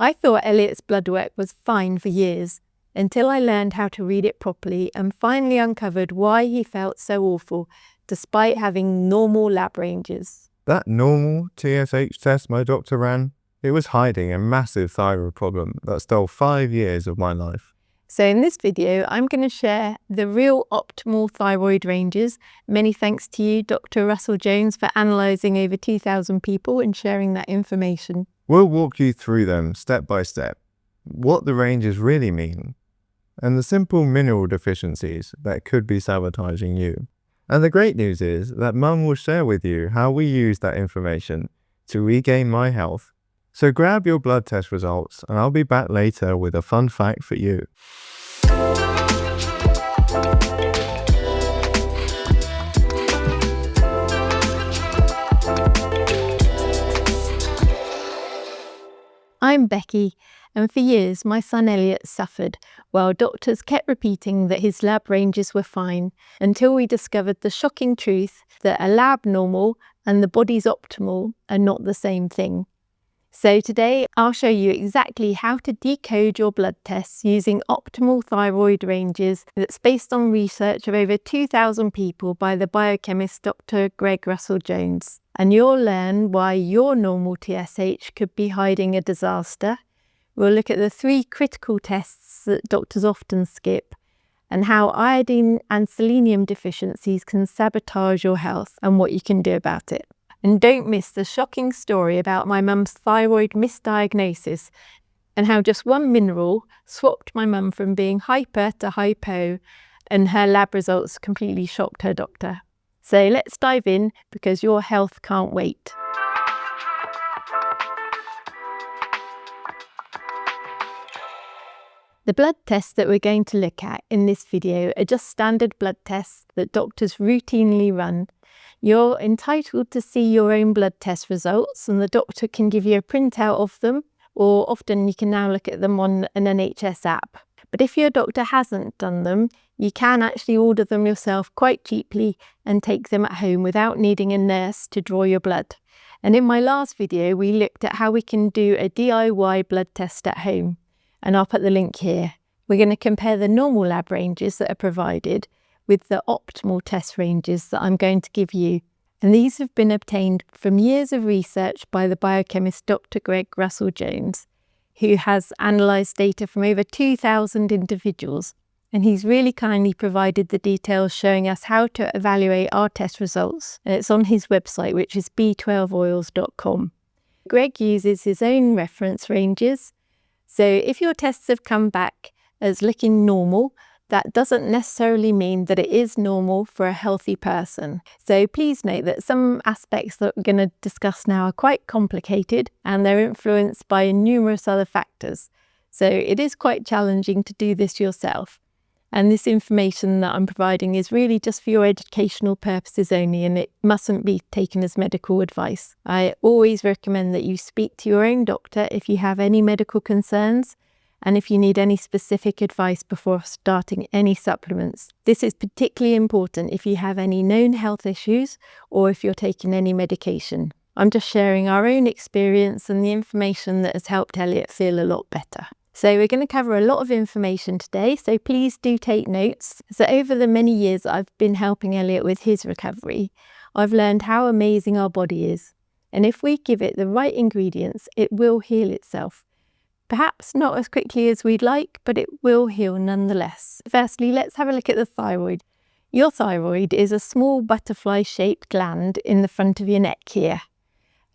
I thought Elliot's blood work was fine for years, until I learned how to read it properly and finally uncovered why he felt so awful, despite having normal lab ranges. That normal TSH test my doctor ran, it was hiding a massive thyroid problem that stole 5 years of my life. So in this video, I'm going to share the real optimal thyroid ranges. Many thanks to you, Dr. Russell Jones, for analysing over 2,000 people and sharing that information. We'll walk you through them step by step, what the ranges really mean, and the simple mineral deficiencies that could be sabotaging you. And the great news is that Mum will share with you how we use that information to regain my health. So grab your blood test results and I'll be back later with a fun fact for you. I'm Becky, and for years my son Elliot suffered while doctors kept repeating that his lab ranges were fine, until we discovered the shocking truth that a lab normal and the body's optimal are not the same thing. So today I'll show you exactly how to decode your blood tests using optimal thyroid ranges that's based on research of over 2,000 people by the biochemist Dr. Greg Russell Jones. And you'll learn why your normal TSH could be hiding a disaster. We'll look at the 3 critical tests that doctors often skip, and how iodine and selenium deficiencies can sabotage your health and what you can do about it. And don't miss the shocking story about my mum's thyroid misdiagnosis and how just one mineral swapped my mum from being hyper to hypo, and her lab results completely shocked her doctor. So let's dive in, because your health can't wait. The blood tests that we're going to look at in this video are just standard blood tests that doctors routinely run. You're entitled to see your own blood test results, and the doctor can give you a printout of them, or often you can now look at them on an NHS app. But if your doctor hasn't done them, you can actually order them yourself quite cheaply and take them at home without needing a nurse to draw your blood. And in my last video, we looked at how we can do a DIY blood test at home, and I'll put the link here. We're going to compare the normal lab ranges that are provided with the optimal test ranges that I'm going to give you. And these have been obtained from years of research by the biochemist Dr. Greg Russell Jones, who has analysed data from over 2,000 individuals. And he's really kindly provided the details showing us how to evaluate our test results. And it's on his website, which is b12oils.com. Greg uses his own reference ranges. So if your tests have come back as looking normal, that doesn't necessarily mean that it is normal for a healthy person. So please note that some aspects that we're going to discuss now are quite complicated, and they're influenced by numerous other factors. So it is quite challenging to do this yourself. And this information that I'm providing is really just for your educational purposes only, and it mustn't be taken as medical advice. I always recommend that you speak to your own doctor if you have any medical concerns, and if you need any specific advice before starting any supplements. This is particularly important if you have any known health issues or if you're taking any medication. I'm just sharing our own experience and the information that has helped Elliot feel a lot better. So we're going to cover a lot of information today, so please do take notes. So over the many years I've been helping Elliot with his recovery, I've learned how amazing our body is. And if we give it the right ingredients, it will heal itself. Perhaps not as quickly as we'd like, but it will heal nonetheless. Firstly, let's have a look at the thyroid. Your thyroid is a small butterfly-shaped gland in the front of your neck here,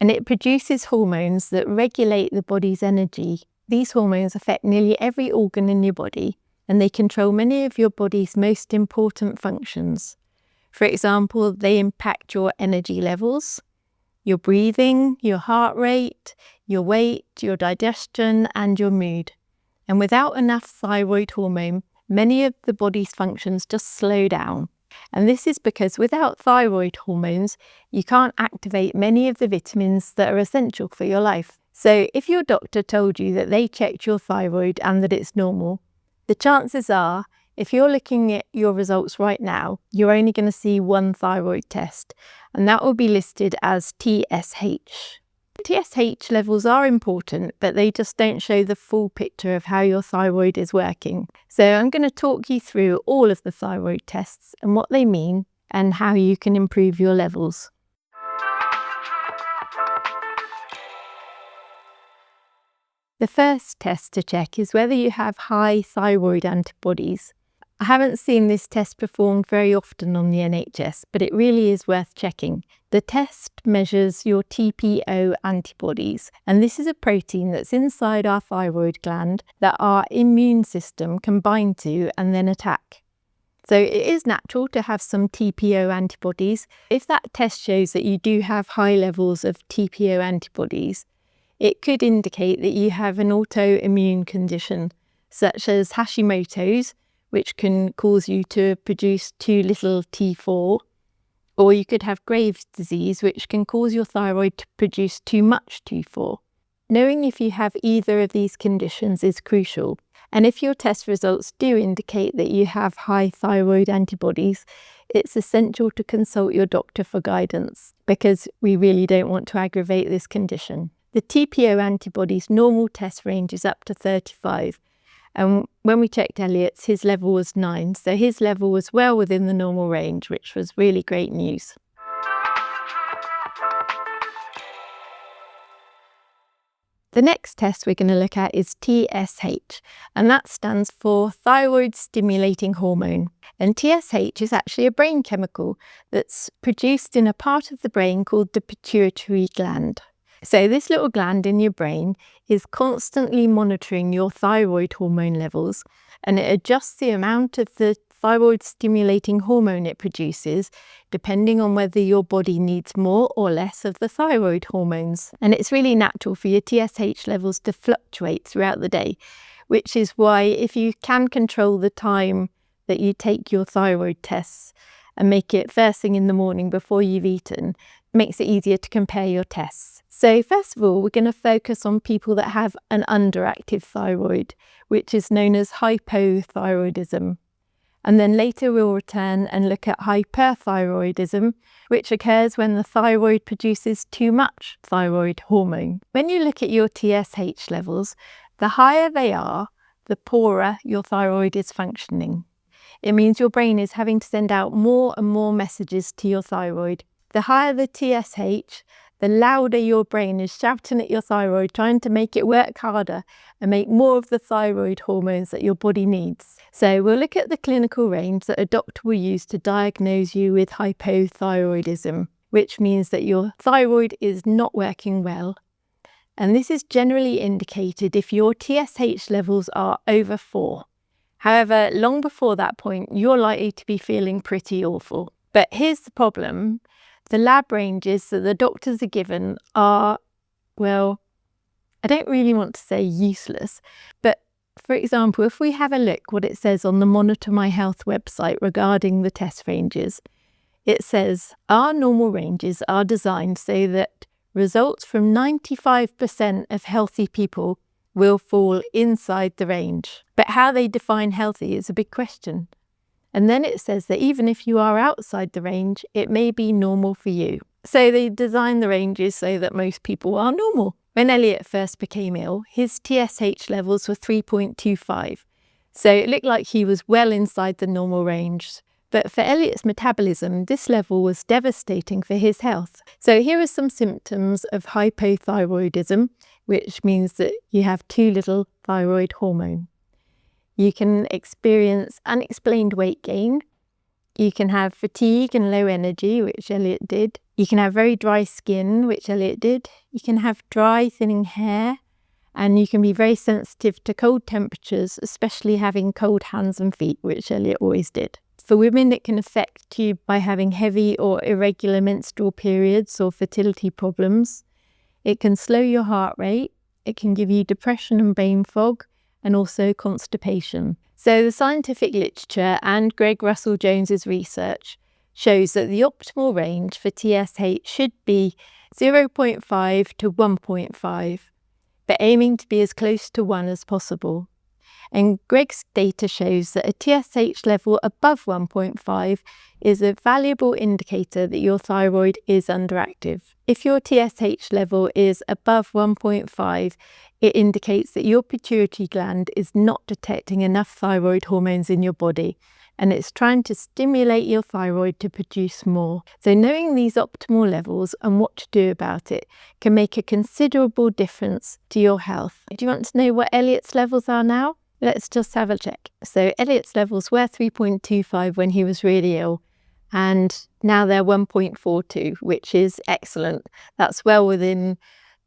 and it produces hormones that regulate the body's energy. These hormones affect nearly every organ in your body, and they control many of your body's most important functions. For example, they impact your energy levels, your breathing, your heart rate, your weight, your digestion, and your mood. And without enough thyroid hormone, many of the body's functions just slow down. And this is because without thyroid hormones, you can't activate many of the vitamins that are essential for your life. So if your doctor told you that they checked your thyroid and that it's normal, the chances are, if you're looking at your results right now, you're only going to see one thyroid test, and that will be listed as TSH. TSH levels are important, but they just don't show the full picture of how your thyroid is working. So I'm going to talk you through all of the thyroid tests and what they mean and how you can improve your levels. The first test to check is whether you have high thyroid antibodies. I haven't seen this test performed very often on the NHS, but it really is worth checking. The test measures your TPO antibodies, and this is a protein that's inside our thyroid gland that our immune system can bind to and then attack. So it is natural to have some TPO antibodies. If that test shows that you do have high levels of TPO antibodies, it could indicate that you have an autoimmune condition, such as Hashimoto's, which can cause you to produce too little T4, or you could have Graves' disease, which can cause your thyroid to produce too much T4. Knowing if you have either of these conditions is crucial, and if your test results do indicate that you have high thyroid antibodies, it's essential to consult your doctor for guidance, because we really don't want to aggravate this condition. The TPO antibodies normal test range is up to 35. And when we checked Elliot's, his level was 9, so his level was well within the normal range, which was really great news. The next test we're going to look at is TSH, and that stands for thyroid stimulating hormone. And TSH is actually a brain chemical that's produced in a part of the brain called the pituitary gland. So this little gland in your brain is constantly monitoring your thyroid hormone levels, and it adjusts the amount of the thyroid stimulating hormone it produces depending on whether your body needs more or less of the thyroid hormones. And it's really natural for your TSH levels to fluctuate throughout the day, which is why if you can control the time that you take your thyroid tests and make it first thing in the morning before you've eaten, it makes it easier to compare your tests. So first of all, we're going to focus on people that have an underactive thyroid, which is known as hypothyroidism. And then later we'll return and look at hyperthyroidism, which occurs when the thyroid produces too much thyroid hormone. When you look at your TSH levels, the higher they are, the poorer your thyroid is functioning. It means your brain is having to send out more and more messages to your thyroid. The higher the TSH, the louder your brain is shouting at your thyroid, trying to make it work harder and make more of the thyroid hormones that your body needs. So we'll look at the clinical range that a doctor will use to diagnose you with hypothyroidism, which means that your thyroid is not working well. And this is generally indicated if your TSH levels are over 4. However, long before that point, you're likely to be feeling pretty awful. But here's the problem. The lab ranges that the doctors are given are, well, I don't really want to say useless, but for example, if we have a look what it says on the Monitor My Health website regarding the test ranges, it says, our normal ranges are designed so that results from 95% of healthy people will fall inside the range. But how they define healthy is a big question. And then it says that even if you are outside the range, it may be normal for you. So they design the ranges so that most people are normal. When Elliot first became ill, his TSH levels were 3.25. So it looked like he was well inside the normal range. But for Elliot's metabolism, this level was devastating for his health. So here are some symptoms of hypothyroidism, which means that you have too little thyroid hormone. You can experience unexplained weight gain. You can have fatigue and low energy, which Elliot did. You can have very dry skin, which Elliot did. You can have dry, thinning hair. And you can be very sensitive to cold temperatures, especially having cold hands and feet, which Elliot always did. For women, it can affect you by having heavy or irregular menstrual periods or fertility problems. It can slow your heart rate. It can give you depression and brain fog, and also constipation. So the scientific literature and Greg Russell Jones's research shows that the optimal range for TSH should be 0.5 to 1.5, but aiming to be as close to 1 as possible. And Greg's data shows that a TSH level above 1.5 is a valuable indicator that your thyroid is underactive. If your TSH level is above 1.5, it indicates that your pituitary gland is not detecting enough thyroid hormones in your body, and it's trying to stimulate your thyroid to produce more. So knowing these optimal levels and what to do about it can make a considerable difference to your health. Do you want to know what Elliot's levels are now? Let's just have a check. So Elliot's levels were 3.25 when he was really ill, and now they're 1.42, which is excellent. That's well within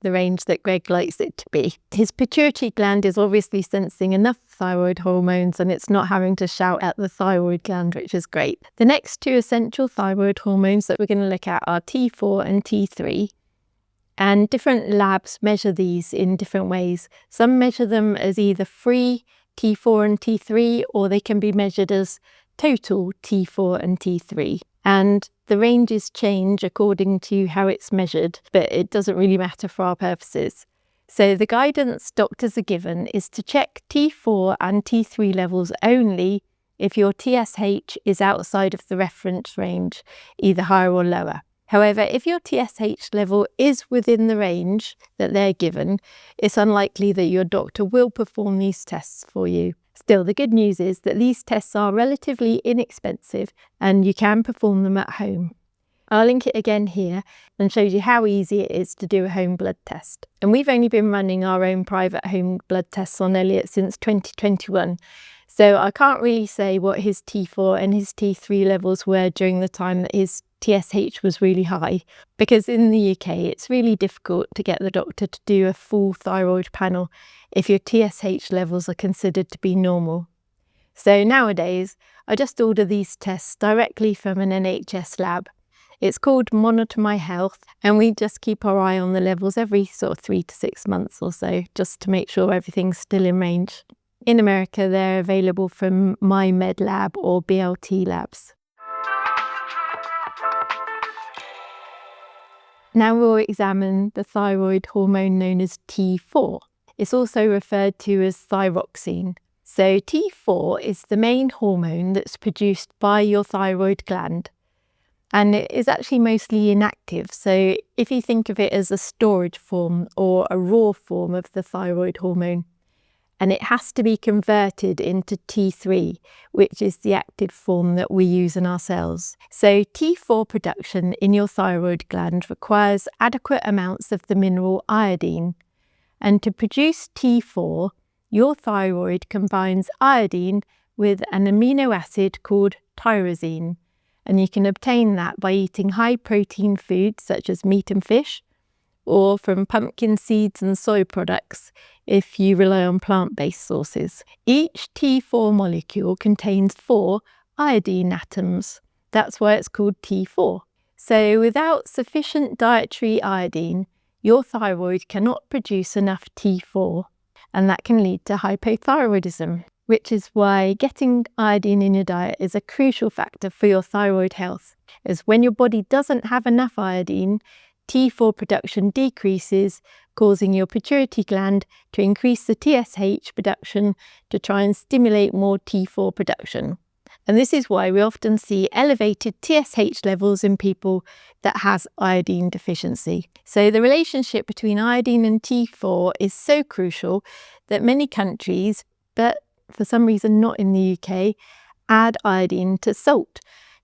the range that Greg likes it to be. His pituitary gland is obviously sensing enough thyroid hormones, and it's not having to shout at the thyroid gland, which is great. The next two essential thyroid hormones that we're going to look at are T4 and T3. And different labs measure these in different ways. Some measure them as either free T4 and T3, or they can be measured as total T4 and T3. And the ranges change according to how it's measured, but it doesn't really matter for our purposes. So the guidance doctors are given is to check T4 and T3 levels only if your TSH is outside of the reference range, either higher or lower. However, if your TSH level is within the range that they're given, it's unlikely that your doctor will perform these tests for you. Still, the good news is that these tests are relatively inexpensive and you can perform them at home. I'll link it again here and shows you how easy it is to do a home blood test. And we've only been running our own private home blood tests on Elliot since 2021. So I can't really say what his T4 and his T3 levels were during the time that his TSH was really high, because in the UK it's really difficult to get the doctor to do a full thyroid panel if your TSH levels are considered to be normal. So nowadays I just order these tests directly from an NHS lab. It's called Monitor My Health, and we just keep our eye on the levels every sort of 3 to 6 months or so, just to make sure everything's still in range. In America, they're available from MyMedLab or BLT labs. Now we'll examine the thyroid hormone known as T4. It's also referred to as thyroxine. So T4 is the main hormone that's produced by your thyroid gland, and it is actually mostly inactive. So if you think of it as a storage form or a raw form of the thyroid hormone, and it has to be converted into T3, which is the active form that we use in our cells. So T4 production in your thyroid gland requires adequate amounts of the mineral iodine. And to produce T4, your thyroid combines iodine with an amino acid called tyrosine. And you can obtain that by eating high protein foods such as meat and fish, or from pumpkin seeds and soy products if you rely on plant-based sources. Each T4 molecule contains 4 iodine atoms. That's why it's called T4. So without sufficient dietary iodine, your thyroid cannot produce enough T4, and that can lead to hypothyroidism, which is why getting iodine in your diet is a crucial factor for your thyroid health, as when your body doesn't have enough iodine, T4 production decreases, causing your pituitary gland to increase the TSH production to try and stimulate more T4 production. And this is why we often see elevated TSH levels in people that has iodine deficiency. So the relationship between iodine and T4 is so crucial that many countries, but for some reason not in the UK, add iodine to salt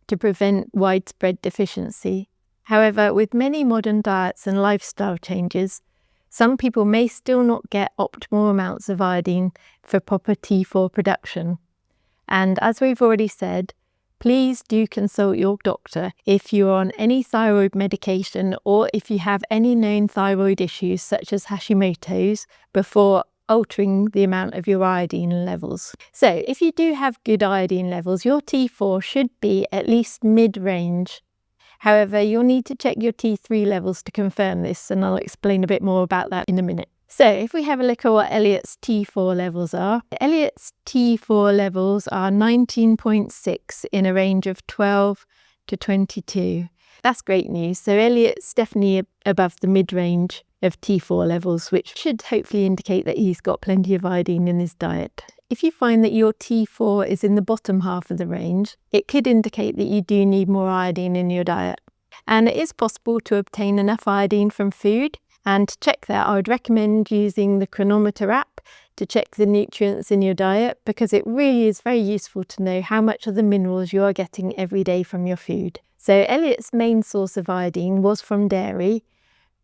to prevent widespread deficiency. However, with many modern diets and lifestyle changes, some people may still not get optimal amounts of iodine for proper T4 production. And as we've already said, please do consult your doctor if you're on any thyroid medication or if you have any known thyroid issues such as Hashimoto's before altering the amount of your iodine levels. So if you do have good iodine levels, your T4 should be at least mid-range. However, you'll need to check your T3 levels to confirm this, and I'll explain a bit more about that in a minute. So if we have a look at what Elliot's T4 levels are, Elliot's T4 levels are 19.6 in a range of 12 to 22. That's great news. So Elliot's definitely above the mid-range of T4 levels, which should hopefully indicate that he's got plenty of iodine in his diet. If you find that your T4 is in the bottom half of the range, it could indicate that you do need more iodine in your diet. And it is possible to obtain enough iodine from food. And to check that, I would recommend using the Chronometer app to check the nutrients in your diet, because it really is very useful to know how much of the minerals you are getting every day from your food. So Elliot's main source of iodine was from dairy,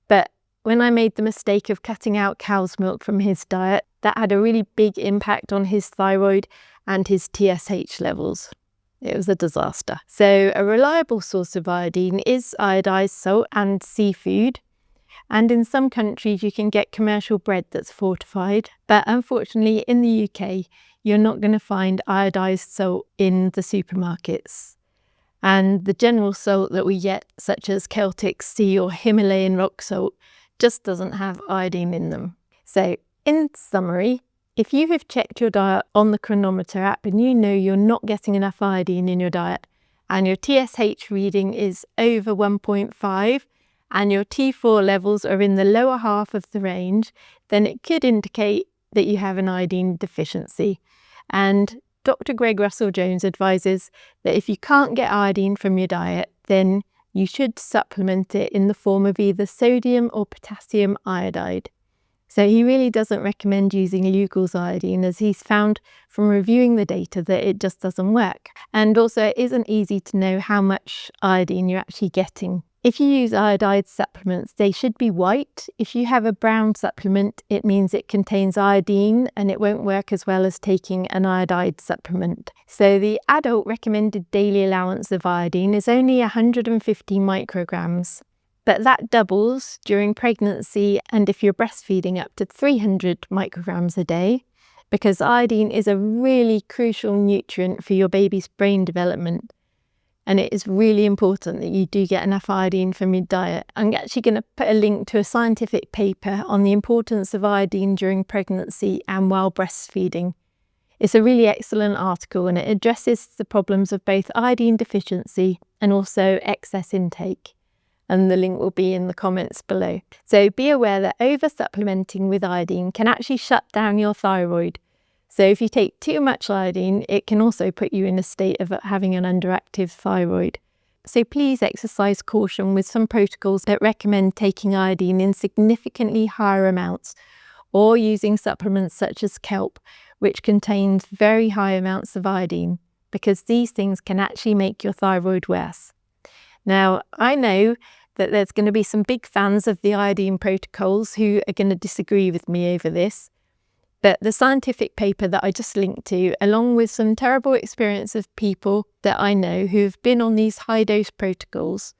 but when I made the mistake of cutting out cow's milk from his diet, that had a really big impact on his thyroid and his TSH levels. It was a disaster. So a reliable source of iodine is iodized salt and seafood. And in some countries you can get commercial bread that's fortified. But unfortunately in the UK, you're not going to find iodized salt in the supermarkets. And the general salt that we get, such as Celtic sea or Himalayan rock salt, just doesn't have iodine in them. So in summary, if you have checked your diet on the Chronometer app and you know you're not getting enough iodine in your diet, and your TSH reading is over 1.5 and your T4 levels are in the lower half of the range, then it could indicate that you have an iodine deficiency. And Dr. Greg Russell Jones advises that if you can't get iodine from your diet, then you should supplement it in the form of either sodium or potassium iodide. So he really doesn't recommend using Lugol's iodine, as he's found from reviewing the data that it just doesn't work. And also it isn't easy to know how much iodine you're actually getting. If you use iodide supplements, they should be white. If you have a brown supplement, it means it contains iodine and it won't work as well as taking an iodide supplement. So the adult recommended daily allowance of iodine is only 150 micrograms. But that doubles during pregnancy and if you're breastfeeding, up to 300 micrograms a day, because iodine is a really crucial nutrient for your baby's brain development. And it is really important that you do get enough iodine from your diet. I'm actually going to put a link to a scientific paper on the importance of iodine during pregnancy and while breastfeeding. It's a really excellent article and it addresses the problems of both iodine deficiency and also excess intake. And the link will be in the comments below. So be aware that over-supplementing with iodine can actually shut down your thyroid. So if you take too much iodine, it can also put you in a state of having an underactive thyroid. So please exercise caution with some protocols that recommend taking iodine in significantly higher amounts, or using supplements such as kelp, which contains very high amounts of iodine, because these things can actually make your thyroid worse. Now, I know that there's going to be some big fans of the iodine protocols who are going to disagree with me over this. But the scientific paper that I just linked to, along with some terrible experience of people that I know who have been on these high-dose protocols,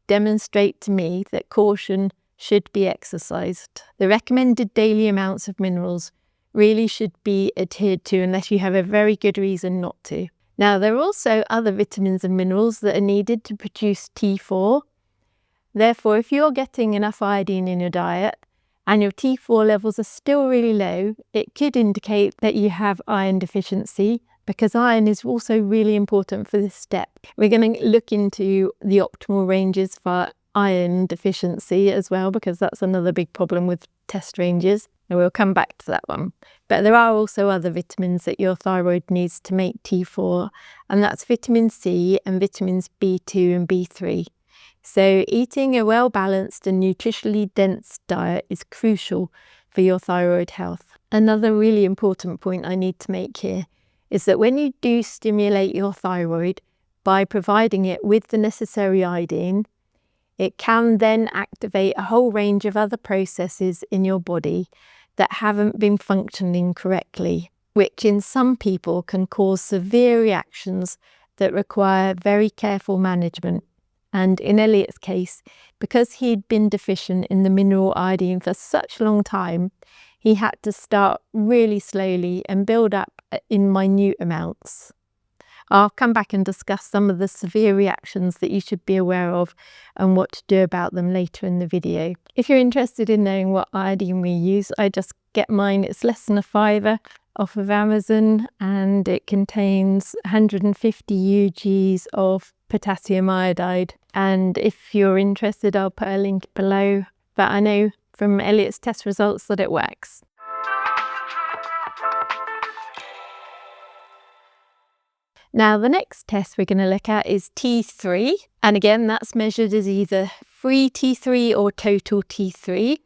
demonstrate to me that caution should be exercised. The recommended daily amounts of minerals really should be adhered to unless you have a very good reason not to. Now, there are also other vitamins and minerals that are needed to produce T4. Therefore, if you're getting enough iodine in your diet, and your T4 levels are still really low, it could indicate that you have iron deficiency, because iron is also really important for this step. We're going to look into the optimal ranges for iron deficiency as well, because that's another big problem with test ranges, and we'll come back to that one. But there are also other vitamins that your thyroid needs to make T4, and that's vitamin C and vitamins B2 and B3. So eating a well-balanced and nutritionally dense diet is crucial for your thyroid health. Another really important point I need to make here is that when you do stimulate your thyroid by providing it with the necessary iodine, it can then activate a whole range of other processes in your body that haven't been functioning correctly, which in some people can cause severe reactions that require very careful management. And in Elliot's case, because he'd been deficient in the mineral iodine for such a long time, he had to start really slowly and build up in minute amounts. I'll come back and discuss some of the severe reactions that you should be aware of and what to do about them later in the video. If you're interested in knowing what iodine we use, I just get mine. It's less than £5 off of Amazon, and it contains 150 UGs of potassium iodide. And if you're interested, I'll put a link below. But I know from Elliot's test results that it works. Now, the next test we're going to look at is T3. And again, that's measured as either free T3 or total T3.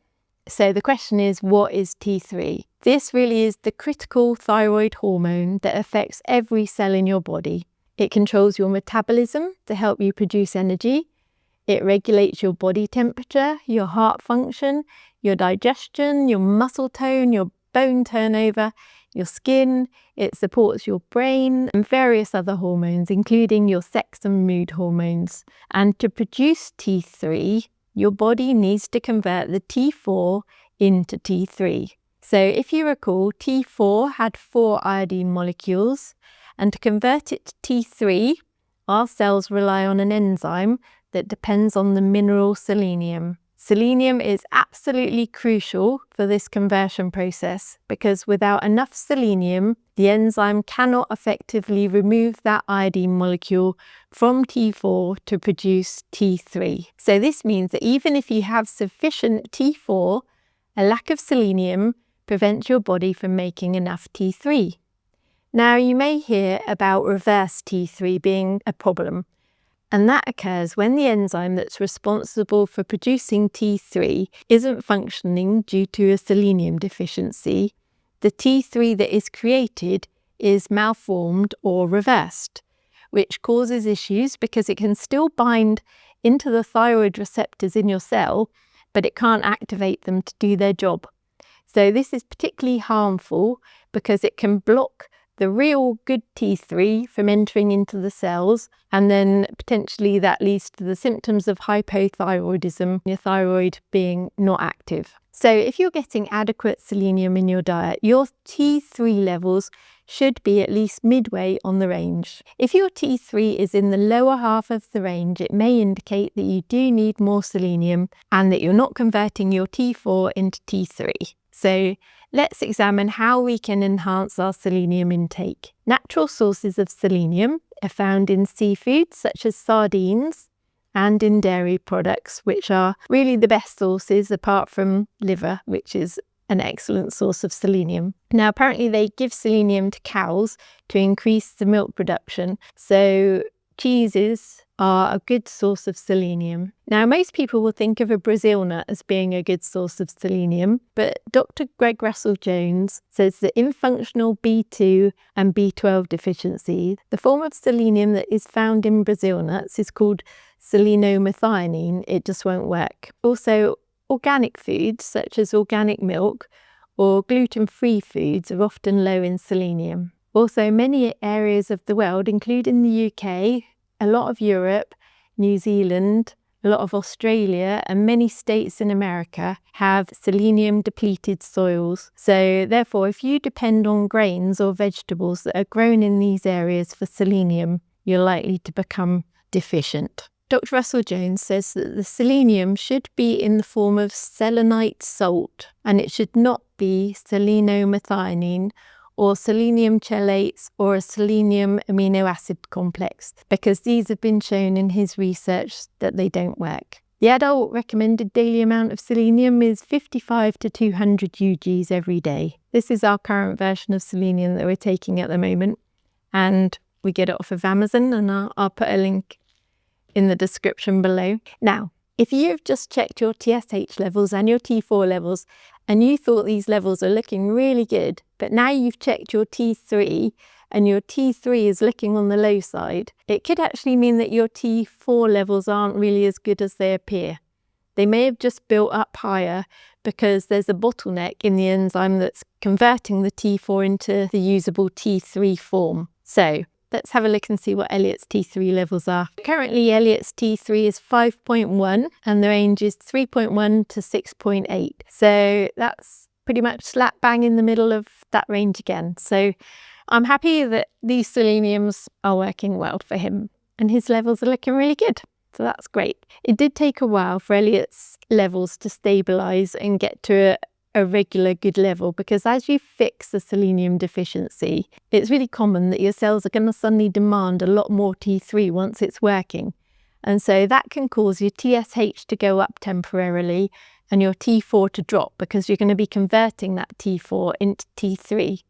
So the question is, what is T3? This really is the critical thyroid hormone that affects every cell in your body. It controls your metabolism to help you produce energy. It regulates your body temperature, your heart function, your digestion, your muscle tone, your bone turnover, your skin. It supports your brain and various other hormones, including your sex and mood hormones. And to produce T3, your body needs to convert the T4 into T3. So if you recall, T4 had 4 iodine molecules, and to convert it to T3, our cells rely on an enzyme that depends on the mineral selenium. Selenium is absolutely crucial for this conversion process because without enough selenium, the enzyme cannot effectively remove that iodine molecule from T4 to produce T3. So this means that even if you have sufficient T4, a lack of selenium prevents your body from making enough T3. Now, you may hear about reverse T3 being a problem, and that occurs when the enzyme that's responsible for producing T3 isn't functioning due to a selenium deficiency. The T3 that is created is malformed or reversed, which causes issues because it can still bind into the thyroid receptors in your cell, but it can't activate them to do their job. So this is particularly harmful because it can block the real good T3 from entering into the cells, and then potentially that leads to the symptoms of hypothyroidism, your thyroid being not active. So if you're getting adequate selenium in your diet, your T3 levels should be at least midway on the range. If your T3 is in the lower half of the range, it may indicate that you do need more selenium and that you're not converting your T4 into T3. So let's examine how we can enhance our selenium intake. Natural sources of selenium are found in seafood such as sardines and in dairy products, which are really the best sources apart from liver, which is an excellent source of selenium. Now, apparently they give selenium to cows to increase the milk production, so cheeses are a good source of selenium. Now, most people will think of a Brazil nut as being a good source of selenium, but Dr. Greg Russell-Jones says that in functional B2 and B12 deficiency, the form of selenium that is found in Brazil nuts is called selenomethionine. It just won't work. Also, organic foods such as organic milk or gluten-free foods are often low in selenium. Also, many areas of the world, including the UK, a lot of Europe, New Zealand, a lot of Australia, and many states in America have selenium-depleted soils. So therefore, if you depend on grains or vegetables that are grown in these areas for selenium, you're likely to become deficient. Dr. Russell-Jones says that the selenium should be in the form of selenite salt, and it should not be selenomethionine or selenium chelates or a selenium amino acid complex, because these have been shown in his research that they don't work. The adult recommended daily amount of selenium is 55 to 200 UGs every day. This is our current version of selenium that we're taking at the moment, and we get it off of Amazon, and I'll put a link in the description below. Now, if you've just checked your TSH levels and your T4 levels and you thought these levels are looking really good, but now you've checked your T3 and your T3 is looking on the low side, it could actually mean that your T4 levels aren't really as good as they appear. They may have just built up higher because there's a bottleneck in the enzyme that's converting the T4 into the usable T3 form. So let's have a look and see what Elliot's T3 levels are. Currently, Elliot's T3 is 5.1 and the range is 3.1 to 6.8. So that's pretty much slap bang in the middle of that range again. So I'm happy that these seleniums are working well for him and his levels are looking really good. So that's great. It did take a while for Elliot's levels to stabilise and get to a regular good level, because as you fix the selenium deficiency, it's really common that your cells are going to suddenly demand a lot more T3 once it's working. And so that can cause your TSH to go up temporarily and your T4 to drop, because you're going to be converting that T4 into T3.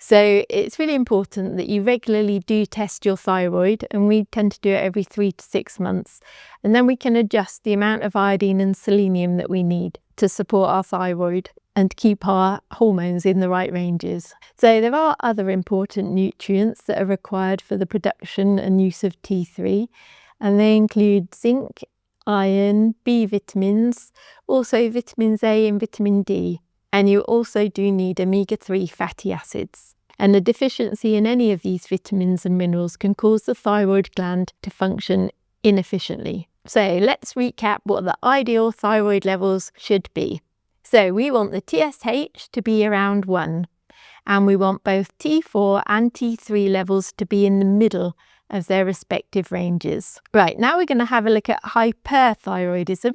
So it's really important that you regularly do test your thyroid, and we tend to do it every 3 to 6 months. And then we can adjust the amount of iodine and selenium that we need to support our thyroid and keep our hormones in the right ranges. So there are other important nutrients that are required for the production and use of T3, and they include zinc, iron, B vitamins, also vitamins A and vitamin D. And you also do need omega-3 fatty acids. And a deficiency in any of these vitamins and minerals can cause the thyroid gland to function inefficiently. So let's recap what the ideal thyroid levels should be. So we want the TSH to be around 1, and we want both T4 and T3 levels to be in the middle of their respective ranges. Right, now we're going to have a look at hyperthyroidism,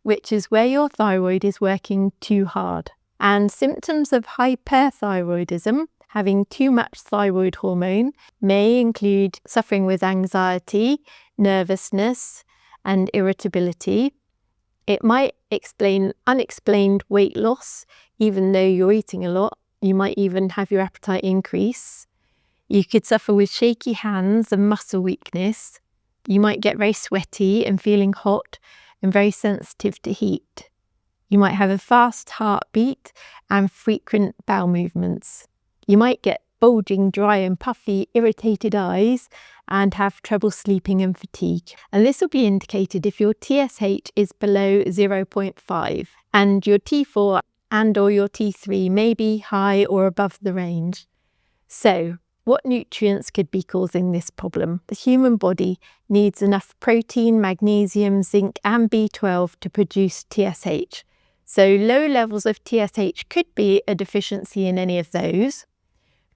which is where your thyroid is working too hard. And symptoms of hyperthyroidism, having too much thyroid hormone, may include suffering with anxiety, nervousness, and irritability. It might explain unexplained weight loss, even though you're eating a lot. You might even have your appetite increase. You could suffer with shaky hands and muscle weakness. You might get very sweaty and feeling hot and very sensitive to heat. You might have a fast heartbeat and frequent bowel movements. You might get bulging, dry and puffy, irritated eyes and have trouble sleeping and fatigue. And this will be indicated if your TSH is below 0.5 and your T4 and or your T3 may be high or above the range. So, what nutrients could be causing this problem? The human body needs enough protein, magnesium, zinc and B12 to produce TSH. So low levels of TSH could be a deficiency in any of those,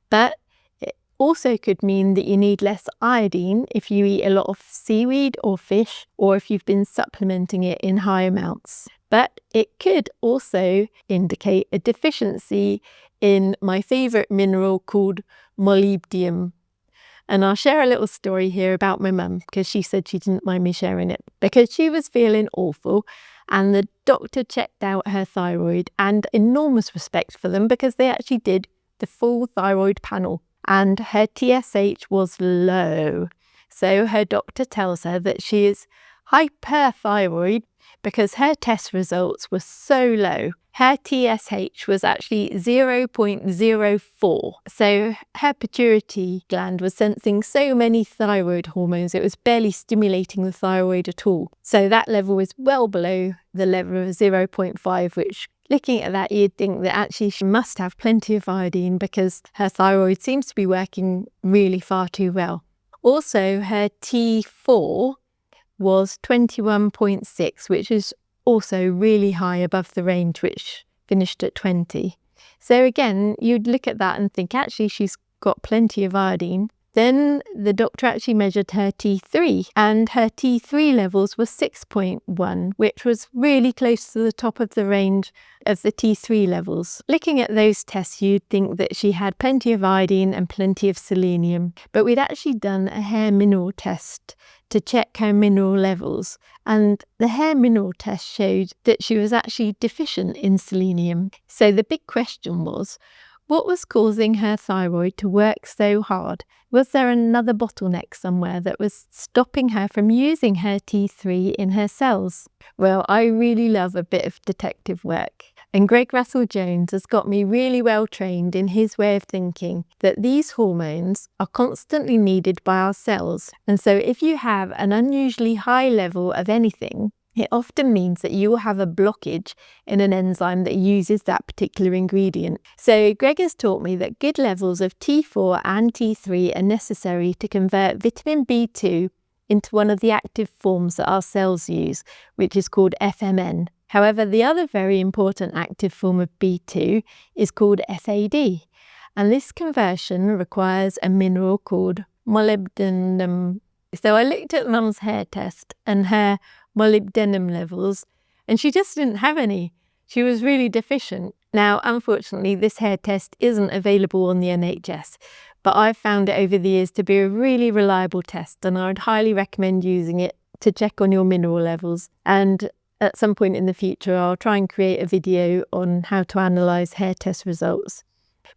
but it also could mean that you need less iodine if you eat a lot of seaweed or fish, or if you've been supplementing it in high amounts. But it could also indicate a deficiency in my favourite mineral called molybdenum. And I'll share a little story here about my mum, because she said she didn't mind me sharing it, because she was feeling awful and the doctor checked out her thyroid, and enormous respect for them because they actually did the full thyroid panel and her TSH was low. So her doctor tells her that she is hyperthyroid because her test results were so low. Her TSH was actually 0.04. So her pituitary gland was sensing so many thyroid hormones, it was barely stimulating the thyroid at all. So that level was well below the level of 0.5, which, looking at that, you'd think that actually she must have plenty of iodine because her thyroid seems to be working really far too well. Also, her T4 was 21.6, which is also really high above the range, which finished at 20. So again, you'd look at that and think actually she's got plenty of iodine. Then the doctor actually measured her T3, and her T3 levels were 6.1, which was really close to the top of the range of the T3 levels. Looking at those tests, you'd think that she had plenty of iodine and plenty of selenium, but we'd actually done a hair mineral test to check her mineral levels, and the hair mineral test showed that she was actually deficient in selenium. So the big question was, what was causing her thyroid to work so hard? Was there another bottleneck somewhere that was stopping her from using her T3 in her cells? Well, I really love a bit of detective work. And Greg Russell Jones has got me really well trained in his way of thinking that these hormones are constantly needed by our cells. And so if you have an unusually high level of anything, it often means that you will have a blockage in an enzyme that uses that particular ingredient. So Greg has taught me that good levels of T4 and T3 are necessary to convert vitamin B2 into one of the active forms that our cells use, which is called FMN. However, the other very important active form of B2 is called SAD, and this conversion requires a mineral called molybdenum. So I looked at Mum's hair test and her molybdenum levels, and she just didn't have any. She was really deficient. Now, unfortunately, this hair test isn't available on the NHS, but I've found it over the years to be a really reliable test, and I would highly recommend using it to check on your mineral levels. And at some point in the future, I'll try and create a video on how to analyse hair test results.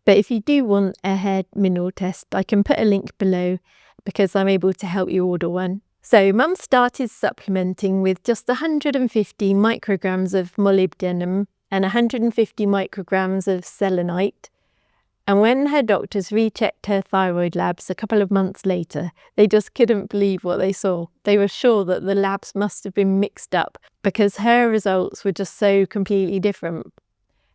But if you do want a hair mineral test, I can put a link below because I'm able to help you order one. So Mum started supplementing with just 150 micrograms of molybdenum and 150 micrograms of selenite. And when her doctors rechecked her thyroid labs a couple of months later, they just couldn't believe what they saw. They were sure that the labs must have been mixed up because her results were just so completely different.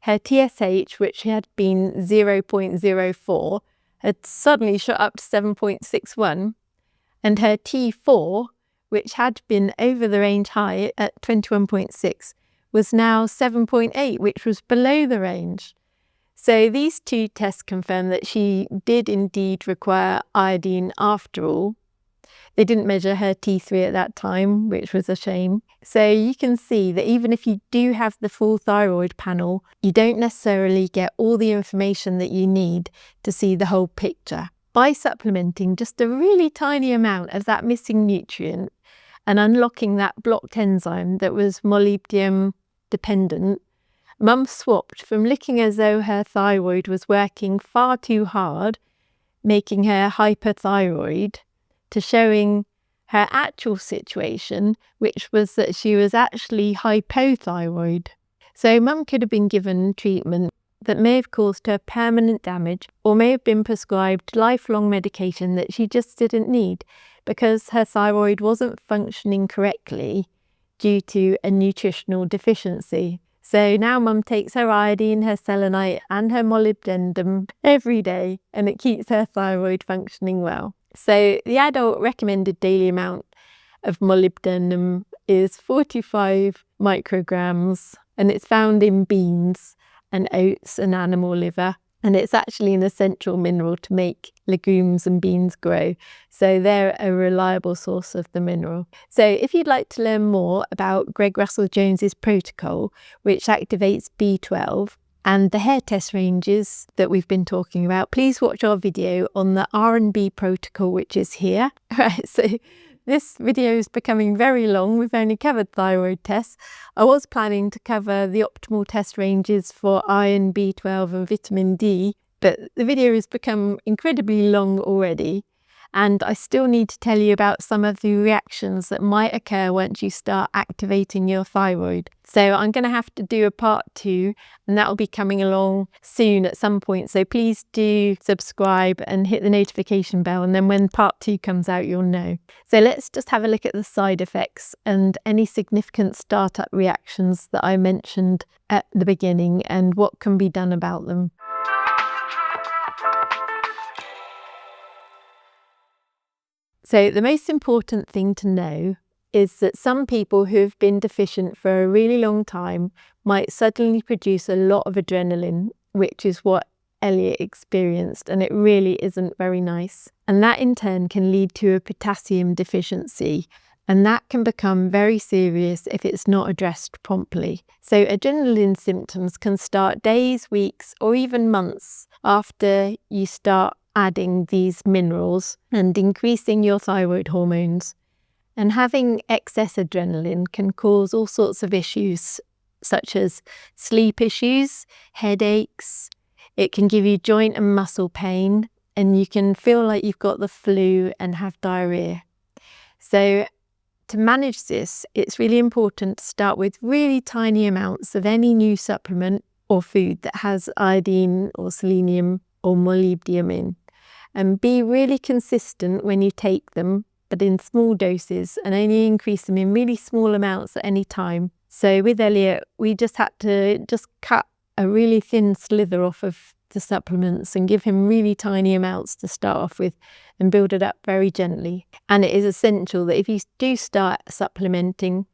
Her TSH, which had been 0.04, had suddenly shot up to 7.61, and her T4, which had been over the range high at 21.6, was now 7.8, which was below the range. So these two tests confirm that she did indeed require iodine after all. They didn't measure her T3 at that time, which was a shame. So you can see that even if you do have the full thyroid panel, you don't necessarily get all the information that you need to see the whole picture. By supplementing just a really tiny amount of that missing nutrient and unlocking that blocked enzyme that was molybdenum dependent, Mum swapped from looking as though her thyroid was working far too hard, making her hyperthyroid, to showing her actual situation, which was that she was actually hypothyroid. So Mum could have been given treatment that may have caused her permanent damage or may have been prescribed lifelong medication that she just didn't need because her thyroid wasn't functioning correctly due to a nutritional deficiency. So now Mum takes her iodine, her selenite and her molybdenum every day, and it keeps her thyroid functioning well. So the adult recommended daily amount of molybdenum is 45 micrograms, and it's found in beans and oats and animal liver. And it's actually an essential mineral to make legumes and beans grow. So they're a reliable source of the mineral. So if you'd like to learn more about Greg Russell Jones's protocol, which activates B12, and the hair test ranges that we've been talking about, please watch our video on the R&B protocol, which is here. Right, so this video is becoming very long. We've only covered thyroid tests. I was planning to cover the optimal test ranges for iron, B12 and vitamin D, but the video has become incredibly long already. And I still need to tell you about some of the reactions that might occur once you start activating your thyroid. So I'm going to have to do a part 2, and that will be coming along soon at some point. So please do subscribe and hit the notification bell, and then when part 2 comes out, you'll know. So let's just have a look at the side effects and any significant startup reactions that I mentioned at the beginning and what can be done about them. So the most important thing to know is that some people who have been deficient for a really long time might suddenly produce a lot of adrenaline, which is what Elliot experienced, and it really isn't very nice. And that in turn can lead to a potassium deficiency, and that can become very serious if it's not addressed promptly. So adrenaline symptoms can start days, weeks, or even months after you start adding these minerals and increasing your thyroid hormones. And having excess adrenaline can cause all sorts of issues, such as sleep issues, headaches. It can give you joint and muscle pain, and you can feel like you've got the flu and have diarrhea. So to manage this, it's really important to start with really tiny amounts of any new supplement or food that has iodine or selenium or molybdenum in. And be really consistent when you take them, but in small doses, and only increase them in really small amounts at any time. So with Elliot, we just had to cut a really thin slither off of the supplements and give him really tiny amounts to start off with and build it up very gently. And it is essential that if you do start supplementing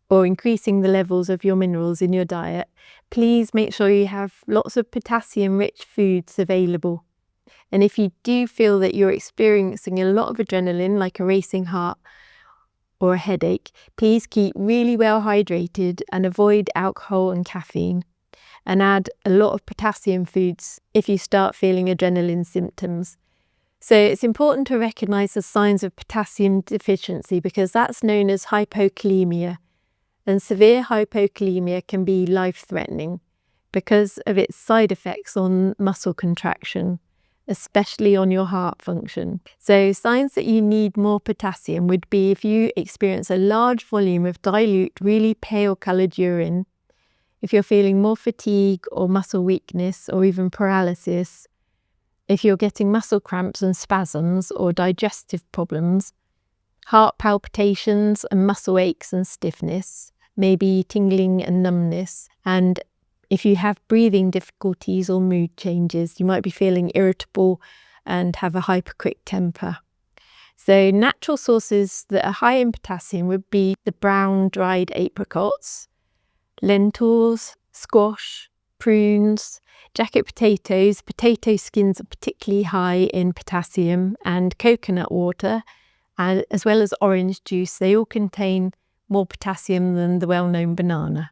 or increasing the levels of your minerals in your diet, please make sure you have lots of potassium-rich foods available. And if you do feel that you're experiencing a lot of adrenaline, like a racing heart or a headache, please keep really well hydrated and avoid alcohol and caffeine. And add a lot of potassium foods if you start feeling adrenaline symptoms. So it's important to recognise the signs of potassium deficiency because that's known as hypokalemia. And severe hypokalemia can be life-threatening. because of its side effects on muscle contraction, especially on your heart function. So signs that you need more potassium would be if you experience a large volume of dilute, really pale coloured urine, if you're feeling more fatigue or muscle weakness or even paralysis, if you're getting muscle cramps and spasms or digestive problems, heart palpitations and muscle aches and stiffness, maybe tingling and numbness, and if you have breathing difficulties or mood changes, you might be feeling irritable and have a hyperquick temper. So natural sources that are high in potassium would be the brown dried apricots, lentils, squash, prunes, jacket potatoes. Potato skins are particularly high in potassium, and coconut water, as well as orange juice. They all contain more potassium than the well-known banana.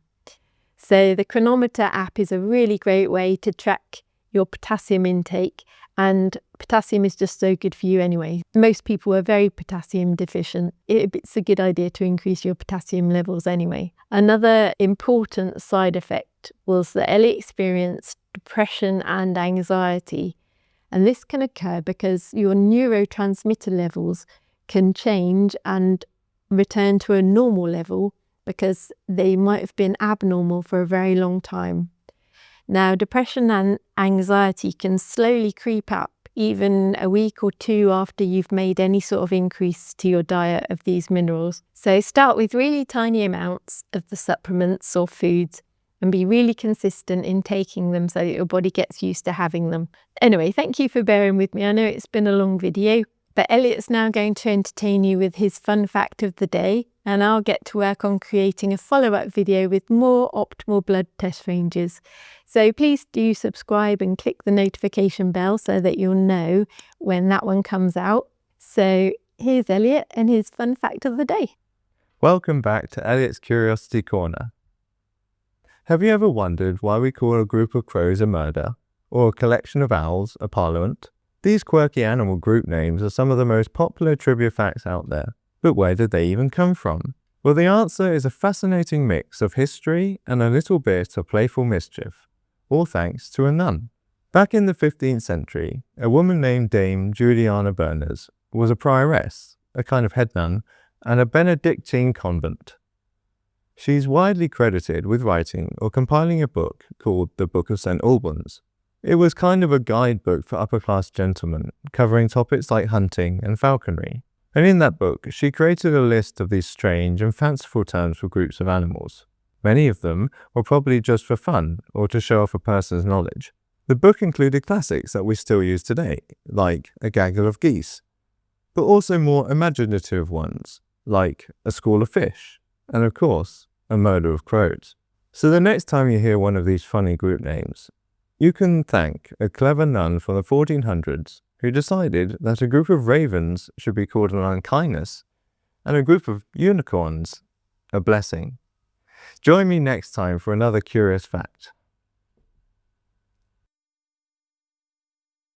So the Chronometer app is a really great way to track your potassium intake, and potassium is just so good for you anyway. Most people are very potassium deficient. It's a good idea to increase your potassium levels anyway. Another important side effect was that Elliot experienced depression and anxiety, and this can occur because your neurotransmitter levels can change and return to a normal level because they might have been abnormal for a very long time. Now, depression and anxiety can slowly creep up even a week or two after you've made any sort of increase to your diet of these minerals. So start with really tiny amounts of the supplements or foods and be really consistent in taking them so that your body gets used to having them. Anyway, thank you for bearing with me. I know it's been a long video, but Elliot's now going to entertain you with his fun fact of the day, and I'll get to work on creating a follow-up video with more optimal blood test ranges. So please do subscribe and click the notification bell so that you'll know when that one comes out. So here's Elliot and his fun fact of the day. Welcome back to Elliot's Curiosity Corner. Have you ever wondered why we call a group of crows a murder, or a collection of owls a parliament? These quirky animal group names are some of the most popular trivia facts out there. But where did they even come from? Well, the answer is a fascinating mix of history and a little bit of playful mischief, all thanks to a nun. Back in the 15th century, a woman named Dame Juliana Berners was a prioress, a kind of head nun, and a Benedictine convent. She's widely credited with writing or compiling a book called the Book of St. Albans. It was kind of a guidebook for upper-class gentlemen, covering topics like hunting and falconry. And in that book, she created a list of these strange and fanciful terms for groups of animals. Many of them were probably just for fun or to show off a person's knowledge. The book included classics that we still use today, like a gaggle of geese, but also more imaginative ones, like a school of fish, and of course, a murder of crows. So the next time you hear one of these funny group names, you can thank a clever nun from the 1400s who decided that a group of ravens should be called an unkindness and a group of unicorns a blessing. Join me next time for another curious fact.